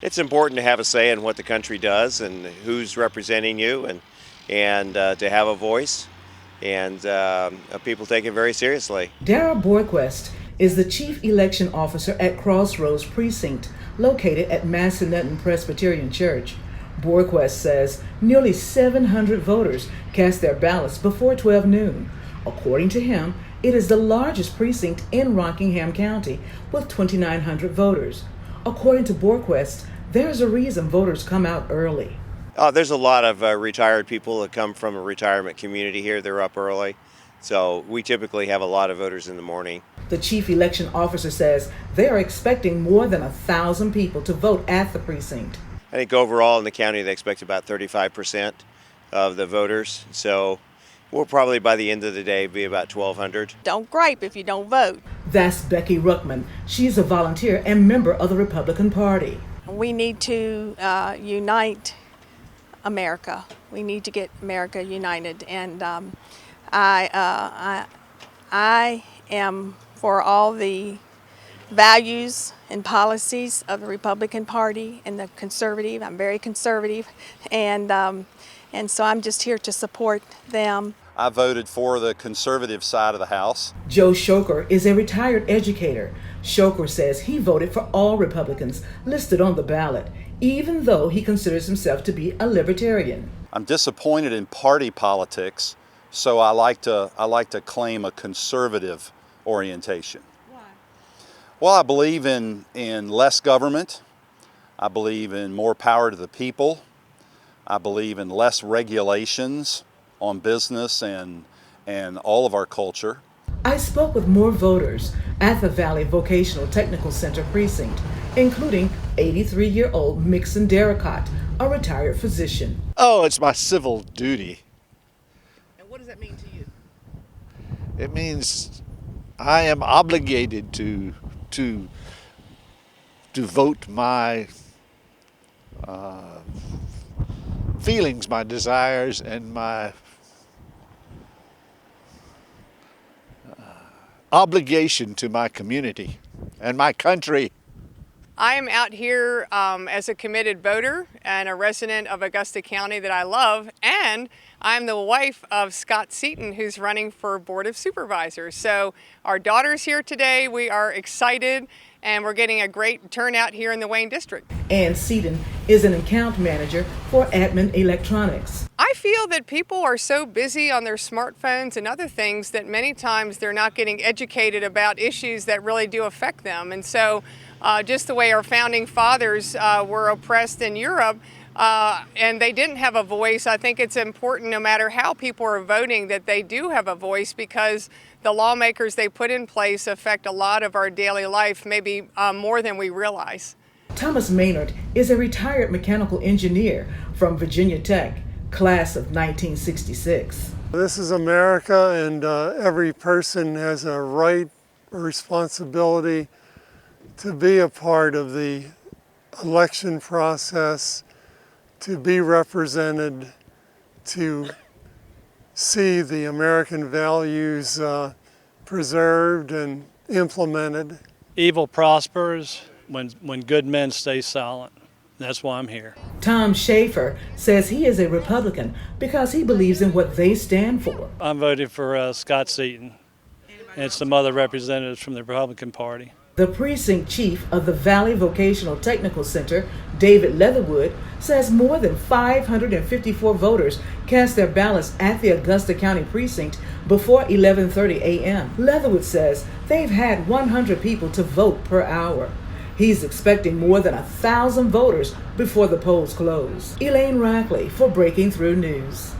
It's important to have a say in what the country does and who's representing you, and to have a voice. And people take it very seriously. Dara Borquest is the Chief Election Officer at Crossroads Precinct, located at Massanutten Presbyterian Church. Borquest says nearly 700 voters cast their ballots before 12 noon. According to him, it is the largest precinct in Rockingham County with 2,900 voters. According to Borquest, there's a reason voters come out early. There's a lot of retired people that come from a retirement community here. They're up early. So we typically have a lot of voters in the morning. The chief election officer says they are expecting more than 1,000 people to vote at the precinct. I think overall in the county they expect about 35% of the voters. So we'll probably by the end of the day be about 1,200. Don't gripe if you don't vote. That's Becky Ruckman. She's a volunteer and member of the Republican Party. We need to unite America. We need to get America united, and I am for all the values and policies of the Republican Party and the conservative. I'm very conservative, and so I'm just here to support them. I voted for the conservative side of the House. Joe Shoker is a retired educator. Shoker says he voted for all Republicans listed on the ballot, even though he considers himself to be a libertarian. I'm disappointed in party politics, so I like to claim a conservative orientation. Why? Well, I believe in less government. I believe in more power to the people. I believe in less regulations on business and all of our culture. I spoke with more voters at the Valley Vocational Technical Center precinct, including 83-year-old Mixon Darricott, a retired physician. Oh, it's my civil duty. And what does that mean to you? It means I am obligated to vote my feelings, my desires, and my obligation to my community and my country. I am out here as a committed voter and a resident of Augusta County that I love, and I'm the wife of Scott Seaton, who's running for Board of Supervisors. So our daughter's here today. We are excited, and we're getting a great turnout here in the Wayne District. And Seaton is an account manager for Admin Electronics. I feel that people are so busy on their smartphones and other things that many times they're not getting educated about issues that really do affect them. And so just the way our founding fathers were oppressed in Europe and they didn't have a voice, I think it's important no matter how people are voting that they do have a voice, because the lawmakers they put in place affect a lot of our daily life, maybe more than we realize. Thomas Maynard is a retired mechanical engineer from Virginia Tech, class of 1966. This is America, and every person has a right or responsibility to be a part of the election process, to be represented, to see the American values preserved and implemented. Evil prospers when good men stay silent. That's why I'm here. Tom Schaefer says he is a Republican because he believes in what they stand for. I'm voting for Scott Seaton and some other representatives from the Republican Party. The precinct chief of the Valley Vocational Technical Center, David Leatherwood, says more than 554 voters cast their ballots at the Augusta County precinct before 11:30 a.m. Leatherwood says they've had 100 people to vote per hour. He's expecting more than 1,000 voters before the polls close. Elaine, Rackley for Breaking Through News.